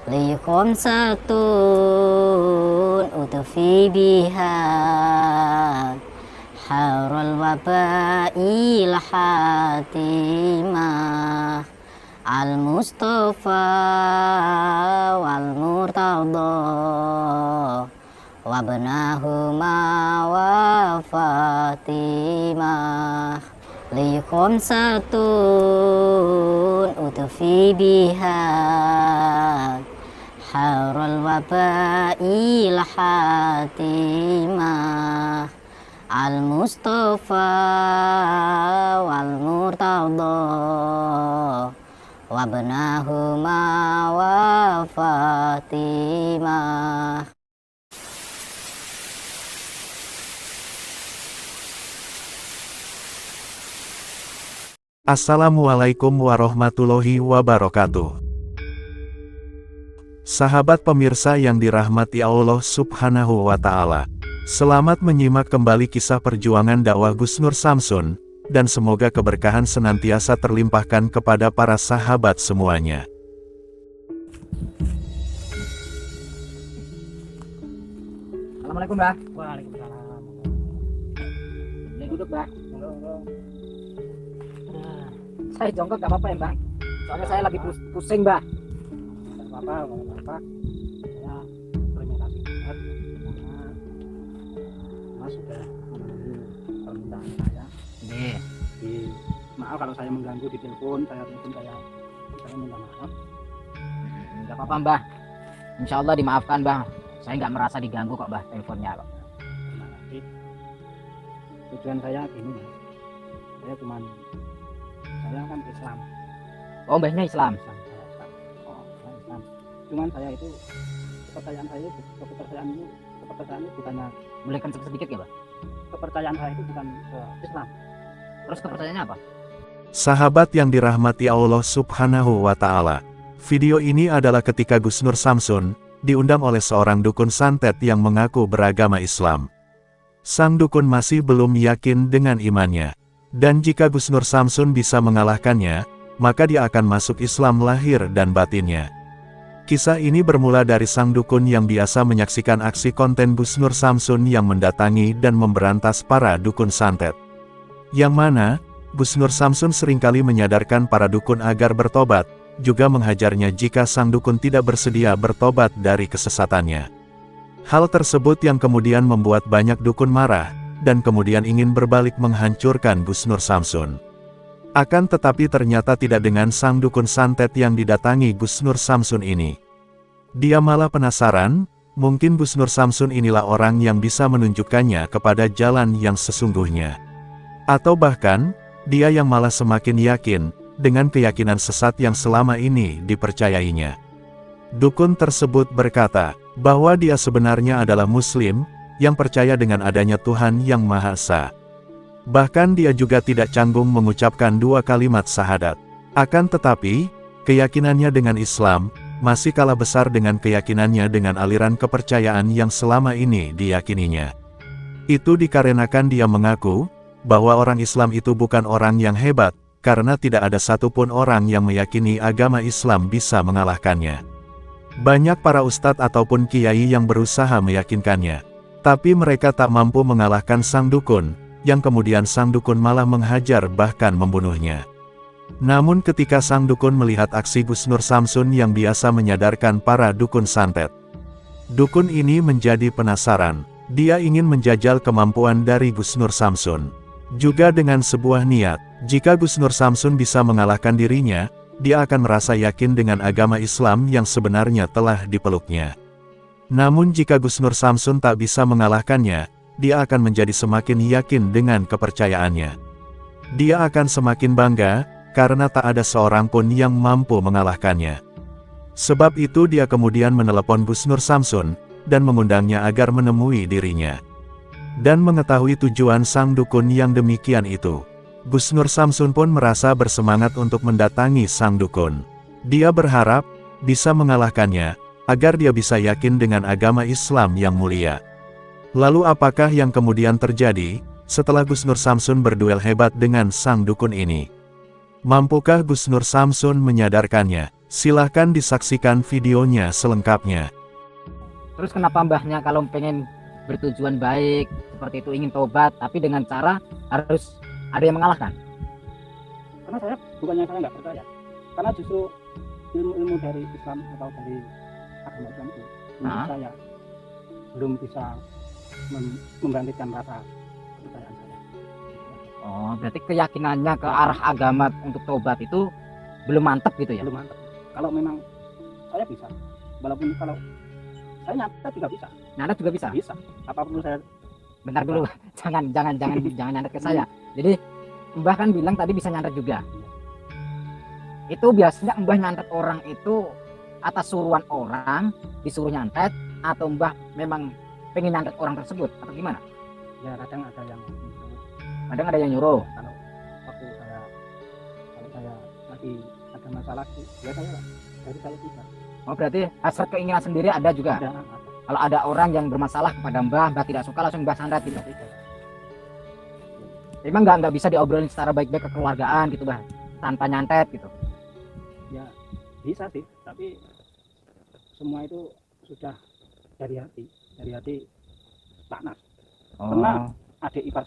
Likhomsatun utfi biha harul wabail hatimah al-mustafa wal murtada wabnahuma wa fatimah. Likhomsatun utfi biha harul wabail hatimah al-mustafa wal murtada wabnahuma wa fatimah. Assalamualaikum warahmatullahi wabarakatuh. Sahabat pemirsa yang dirahmati Allah Subhanahu wa Ta'ala, selamat menyimak kembali kisah perjuangan dakwah Gus Nur Samsun, dan semoga keberkahan senantiasa terlimpahkan kepada para sahabat semuanya. Assalamualaikum, Mbak. Waalaikumsalam. Ini duduk, Mbak. Saya jongkok gak apa-apa ya, Mbak? Soalnya saya lagi pusing, Mbak. Gak apa-apa. Ya, terima kasih banget. Mas sudah memenuhi permintaan saya. Maaf kalau saya mengganggu di telepon, saya minta maaf. Gak apa-apa, Mbah. Insya Allah dimaafkan, Mbah. Saya nggak merasa diganggu kok, Mbah, teleponnya kok. Terima kasih. Tujuan saya gini, Mas. Saya kan Islam. Oh, Mbahnya Islam. Saya Islam. Cuman saya itu kepercayaan ini bukannya, Boleh kenceng sedikit ya, Mbah? kepercayaan saya itu bukan ke Islam. Terus kepercayaannya apa? Sahabat yang dirahmati Allah Subhanahu wa Ta'ala, video ini adalah ketika Gus Nur Samsun diundang oleh seorang dukun santet yang mengaku beragama Islam. Sang dukun masih belum yakin dengan imannya, dan jika Gus Nur Samsun bisa mengalahkannya, maka dia akan masuk Islam lahir dan batinnya. Kisah ini bermula dari sang dukun yang biasa menyaksikan aksi konten Gus Nur Samsun yang mendatangi dan memberantas para dukun santet. Yang mana, Gus Nur Samsun seringkali menyadarkan para dukun agar bertobat, juga menghajarnya jika sang dukun tidak bersedia bertobat dari kesesatannya. Hal tersebut yang kemudian membuat banyak dukun marah, dan kemudian ingin berbalik menghancurkan Gus Nur Samsun. Akan tetapi ternyata tidak dengan sang dukun santet yang didatangi Gus Nur Samsun ini. Dia malah penasaran, mungkin Gus Nur Samsun inilah orang yang bisa menunjukkannya kepada jalan yang sesungguhnya. Atau bahkan, dia yang malah semakin yakin dengan keyakinan sesat yang selama ini dipercayainya. Dukun tersebut berkata bahwa dia sebenarnya adalah Muslim yang percaya dengan adanya Tuhan Yang Maha Esa. Bahkan dia juga tidak canggung mengucapkan dua kalimat syahadat. Akan tetapi, keyakinannya dengan Islam masih kalah besar dengan keyakinannya dengan aliran kepercayaan yang selama ini diyakininya. Itu dikarenakan dia mengaku bahwa orang Islam itu bukan orang yang hebat, karena tidak ada satupun orang yang meyakini agama Islam bisa mengalahkannya. Banyak para ustadz ataupun kiai yang berusaha meyakinkannya, tapi mereka tak mampu mengalahkan sang dukun, yang kemudian sang dukun malah menghajar bahkan membunuhnya. Namun ketika sang dukun melihat aksi Gus Nur Samsun yang biasa menyadarkan para dukun santet, dukun ini menjadi penasaran. Dia ingin menjajal kemampuan dari Gus Nur Samsun. Juga dengan sebuah niat, jika Gus Nur Samsun bisa mengalahkan dirinya, dia akan merasa yakin dengan agama Islam yang sebenarnya telah dipeluknya. Namun jika Gus Nur Samsun tak bisa mengalahkannya, dia akan menjadi semakin yakin dengan kepercayaannya. Dia akan semakin bangga, karena tak ada seorang pun yang mampu mengalahkannya. Sebab itu dia kemudian menelepon Gus Nur Samsun, dan mengundangnya agar menemui dirinya. Dan mengetahui tujuan sang dukun yang demikian itu. Gus Nur Samsun pun merasa bersemangat untuk mendatangi sang dukun. Dia berharap bisa mengalahkannya, agar dia bisa yakin dengan agama Islam yang mulia. Lalu apakah yang kemudian terjadi, setelah Gus Nur Samsun berduel hebat dengan sang dukun ini? Mampukah Gus Nur Samsun menyadarkannya? Silahkan disaksikan videonya selengkapnya. Terus kenapa mbahnya kalau pengen bertujuan baik seperti itu, ingin tobat, tapi dengan cara harus ada yang mengalahkan? Karena saya bukannya saya nggak percaya, karena justru ilmu-ilmu dari Islam atau dari agama Islam itu menurut saya belum bisa membangkitkan rasa kepercayaan saya. Oh, berarti keyakinannya ke arah agama untuk tobat itu belum mantap gitu ya? Belum mantap. Kalau memang saya bisa, walaupun kalau saya nyantet juga bisa. Nyantet juga bisa? Bisa. Apa perlu saya? Bentar dulu, jangan nyantet ke saya. Jadi Mbah kan bilang tadi bisa nyantet juga. Itu biasanya Mbah nyantet orang itu atas suruhan orang, disuruh nyantet, atau Mbah memang pengen nyantet orang tersebut, atau gimana? Ya kadang ada yang Kadang ada yang nyuruh. kalau waktu saya lagi ada masalah, ya saya dari saya bisa. Oh, berarti hasrat keinginan sendiri ada juga. Ada. Kalau ada orang yang bermasalah kepada Mbah tidak suka, langsung Mbah santet gitu. Emang nggak bisa diobrolin secara baik-baik kekeluargaan gitu, Mbah, tanpa nyantet gitu? Ya bisa sih, tapi semua itu sudah dari hati panas. Karena adik ipar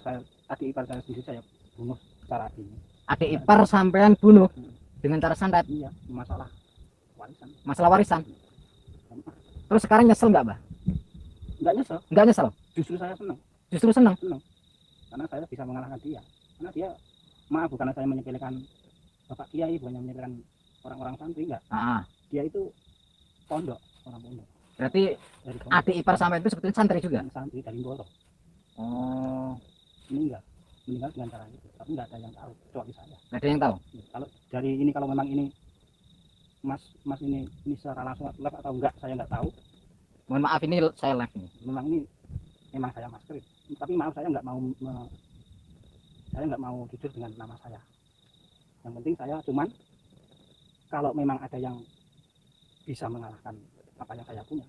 saya sendiri saya bunuh secara adil. Adik ipar sampean bunuh dengan cara santet? Iya, masalah warisan. Terus sekarang nyesel nggak, Mbah? Nggak nyesel, Nggak nyesel? justru saya senang. Justru senang? Karena saya bisa mengalahkan dia. Karena dia, maaf, bukan saya menyepelekan Bapak Kiai, bukan menyepelekan orang-orang santri, enggak. Dia itu orang pondok. Berarti Dari pondok. adik ipar sampean itu sebetulnya santri juga? Santri dari Boro. Oh, Meninggal dengan cara itu. Tapi nggak ada yang tahu kecuali saya. nggak ada yang tahu? Kalau dari ini, kalau memang ini Mas ini secara langsung live atau enggak, saya nggak tahu. Mohon maaf, ini saya live ini. Memang saya masker. Tapi maaf, saya nggak mau jujur dengan nama saya. Yang penting saya cuman kalau memang ada yang bisa mengalahkan apa yang saya punya,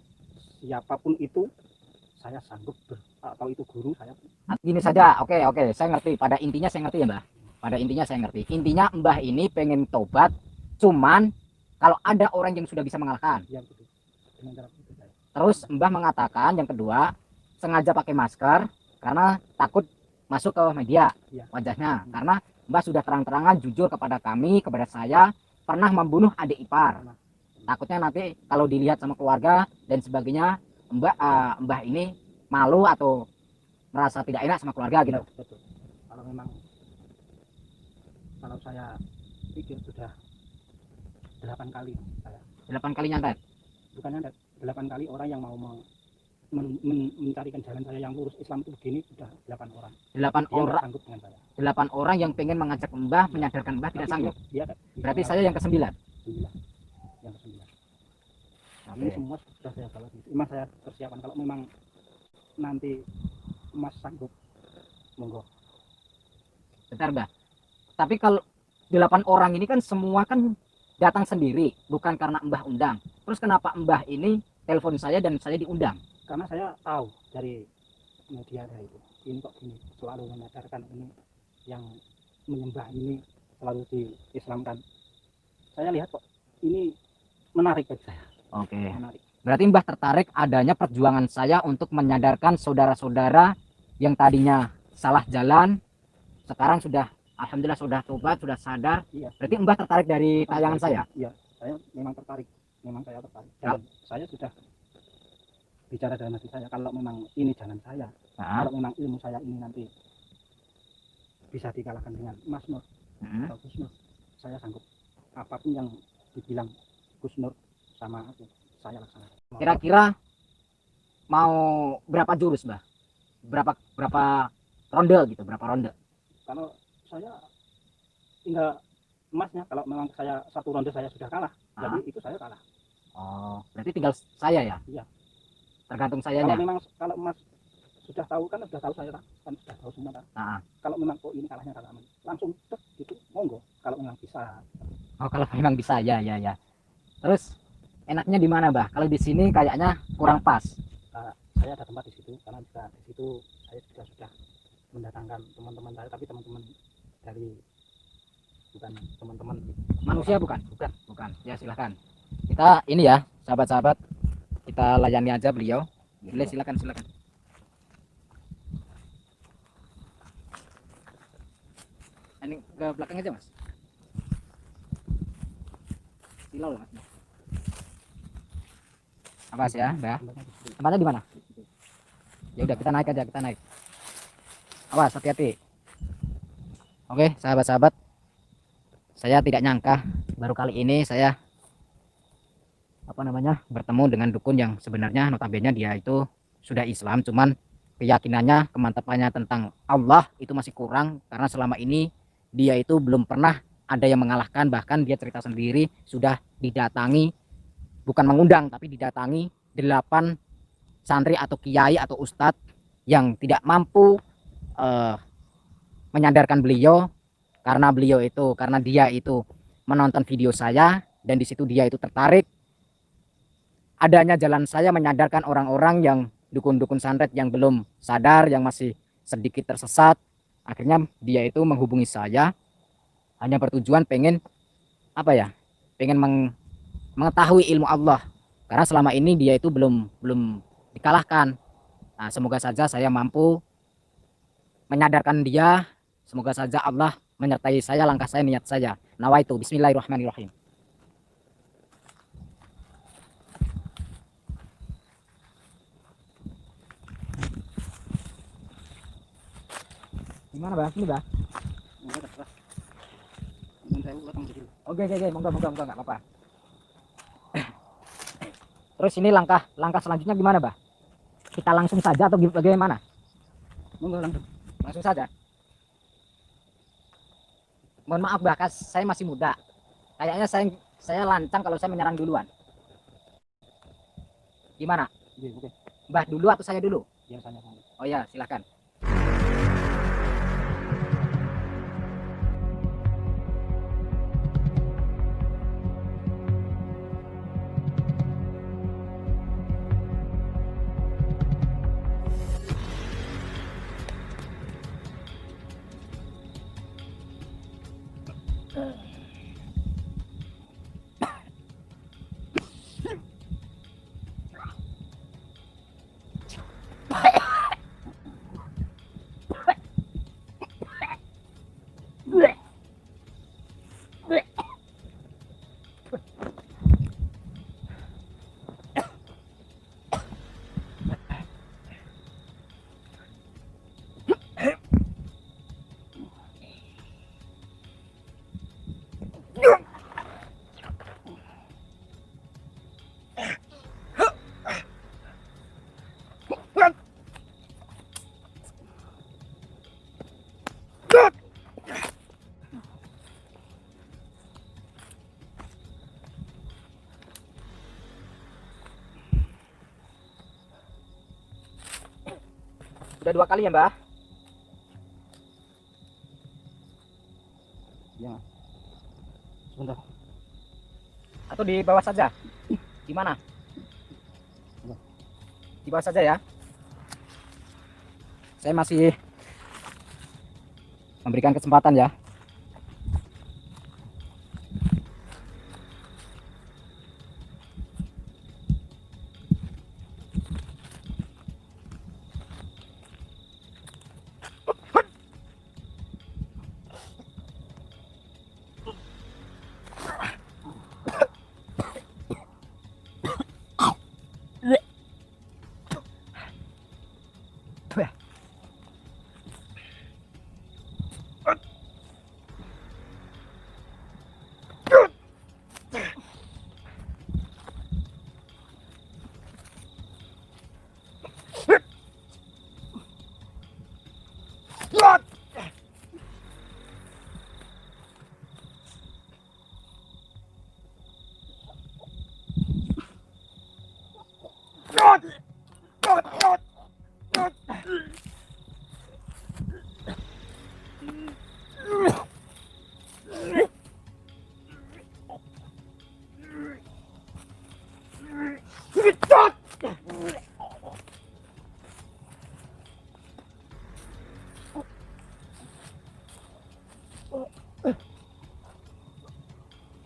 siapapun itu saya sanggup atau itu guru saya. Gini saja, oke, saya ngerti. Pada intinya saya ngerti ya, Mbah. Pada intinya saya ngerti. Intinya Mbah ini pengen tobat, cuman kalau ada orang yang sudah bisa mengalahkan. Ya, betul. Dengan cara itu saya. Terus Mbah mengatakan yang kedua, sengaja pakai masker karena takut masuk ke media wajahnya. Karena Mbah sudah terang-terangan jujur kepada kami, kepada saya, pernah membunuh adik ipar. Takutnya nanti kalau dilihat sama keluarga dan sebagainya, Mbah ini malu atau merasa tidak enak sama keluarga gitu. Betul. Kalau saya pikir sudah 8 kali saya. 8 kali nyantet. Bukan nyantet, 8 kali orang yang mau mencarikan jalan saya yang lurus Islam itu begini, sudah 8 orang. 8 Dia orang. sanggup dengan saya. 8 orang yang pengen mengajak Mbah, menyadarkan Mbah tidak sanggup. Berarti saya yang ke-9. Yang ke-9. Ini semua sudah saya balas. Memang saya persiapan kalau memang nanti Mas sanggup, monggo. Bentar, Mbah. Tapi kalau 8 orang ini kan semua kan datang sendiri, bukan karena Mbah undang. Terus kenapa Mbah ini telepon saya dan saya diundang? Karena saya tahu dari media itu, ini kok gini, selalu menyadarkan ini, yang menyembah ini selalu diislamkan. Saya lihat kok ini menarik bagi saya. Oke. Menarik. Berarti Mbah tertarik adanya perjuangan saya untuk menyadarkan saudara-saudara yang tadinya salah jalan, sekarang sudah alhamdulillah sudah tobat, sudah sadar. Iya. Berarti Mbah tertarik dari tayangan saya? Iya, saya memang tertarik. Dan saya sudah bicara dalam hati saya, kalau memang ini jalan saya, kalau memang ilmu saya ini nanti bisa dikalahkan dengan Mas Nur atau Gus Nur, saya sanggup. Apapun yang dibilang Gus Nur sama aku, saya laksanakan. Kira-kira mau berapa jurus, Mbah? Berapa ronde gitu, berapa ronde? Kalau saya tinggal emasnya, kalau memang saya satu ronde saya sudah kalah, jadi itu saya kalah. Oh, berarti tinggal saya ya? Iya. Tergantung Kalau sayanya. memang kalau Mas sudah tahu kan sudah tahu saya kan sudah tahu semua kan. Nah, Kalau memang kok ini kalahnya Kak Aman, langsung tek gitu monggo kalau memang bisa. oh kalau memang bisa ya ya ya. Terus enaknya di mana, Bah? Kalau di sini kayaknya kurang pas. Saya ada tempat di situ karena juga di situ saya juga sudah mendatangkan teman-teman saya, tapi teman-teman dari bukan teman-teman Manusia bukan? Bukan, bukan. Ya silakan. Kita ini ya, sahabat-sahabat, kita layani aja beliau. Boleh, silakan silakan. Ini ke belakang aja, Mas. Silau loh, Mas. Awas ya, Mbak. Tempatnya di mana? Ya udah, kita naik aja, kita naik. Awas, hati-hati. Oke, sahabat-sahabat, saya tidak nyangka baru kali ini saya bertemu dengan dukun yang sebenarnya notabene dia itu sudah Islam, cuman keyakinannya, kemantapannya tentang Allah itu masih kurang, karena selama ini dia itu belum pernah ada yang mengalahkan. Bahkan dia cerita sendiri sudah didatangi, bukan mengundang tapi didatangi 8 santri atau kiai atau ustadz yang tidak mampu menyadarkan beliau, karena dia itu menonton video saya dan di situ dia itu tertarik adanya jalan saya menyadarkan orang-orang yang dukun-dukun santet yang belum sadar, yang masih sedikit tersesat. Akhirnya dia itu menghubungi saya hanya bertujuan pengen mengetahui ilmu Allah, karena selama ini dia itu belum dikalahkan. Nah, semoga saja saya mampu menyadarkan dia. Semoga saja Allah menyertai saya, langkah saya, niat saya. Nawaitu, bismillahirrahmanirrahim. Gimana, Bah? Ini, Bah? Oke, monggo, enggak apa-apa. Terus ini langkah selanjutnya gimana, Bah? Kita langsung saja atau bagaimana? Monggo Langsung saja. Mohon maaf, Bah, saya masih muda. Kayaknya saya lancang kalau saya menyerang duluan. Gimana? Iya, oke. Mbah dulu atau saya dulu? Ya, saya. Oh ya, silakan. Sudah 2 kali ya, Mbah? Ya. Sebentar. Atau di bawah saja? Gimana? Di bawah saja ya. Saya masih memberikan kesempatan ya.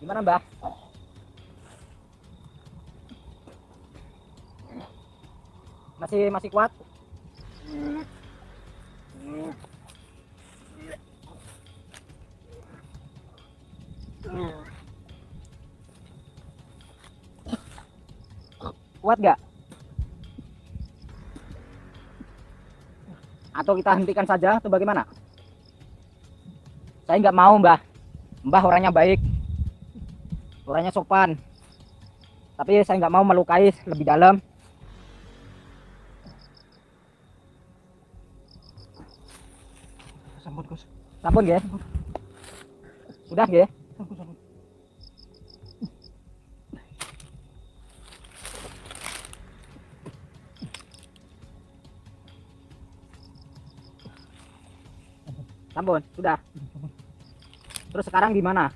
Gimana, Mbah? Masih kuat? Kuat nggak? Atau kita hentikan saja atau bagaimana? Saya nggak mau, Mbah. Mbah orangnya baik, orangnya sopan. Tapi saya nggak mau melukai lebih dalam. Sampun, Gus. Sampun, nggih. Sudah, nggih. Sampun, sampun. Sampun, sudah. Terus sekarang gimana?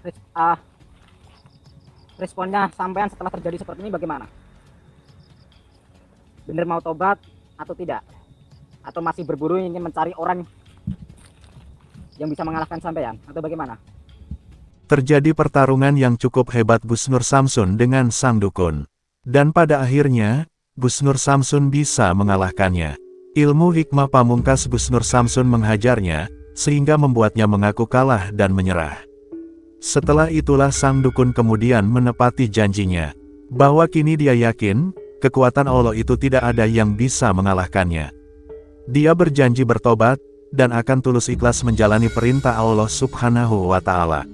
Responnya sampean setelah terjadi seperti ini bagaimana? Bener mau tobat atau tidak? Atau masih berburu ingin mencari orang yang bisa mengalahkan sampean atau bagaimana? Terjadi pertarungan yang cukup hebat Gus Nur Samsun dengan sang dukun. Dan pada akhirnya, Gus Nur Samsun bisa mengalahkannya. Ilmu hikmah pamungkas Gus Nur Samsun menghajarnya, sehingga membuatnya mengaku kalah dan menyerah. Setelah itulah sang dukun kemudian menepati janjinya, bahwa kini dia yakin, kekuatan Allah itu tidak ada yang bisa mengalahkannya. Dia berjanji bertobat, dan akan tulus ikhlas menjalani perintah Allah Subhanahu wa Ta'ala.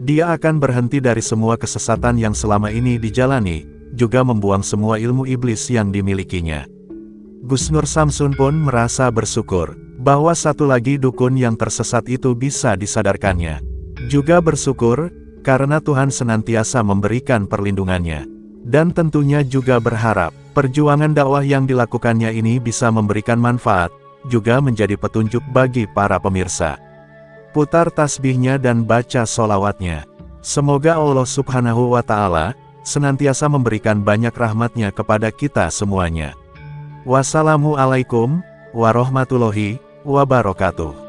Dia akan berhenti dari semua kesesatan yang selama ini dijalani, juga membuang semua ilmu iblis yang dimilikinya. Gus Nur Samsun pun merasa bersyukur, bahwa satu lagi dukun yang tersesat itu bisa disadarkannya. Juga bersyukur, karena Tuhan senantiasa memberikan perlindungannya. Dan tentunya juga berharap, perjuangan dakwah yang dilakukannya ini bisa memberikan manfaat, juga menjadi petunjuk bagi para pemirsa. Putar tasbihnya dan baca sholawatnya. Semoga Allah Subhanahu wa Ta'ala senantiasa memberikan banyak rahmatnya kepada kita semuanya. Wassalamualaikum warahmatullahi wabarakatuh.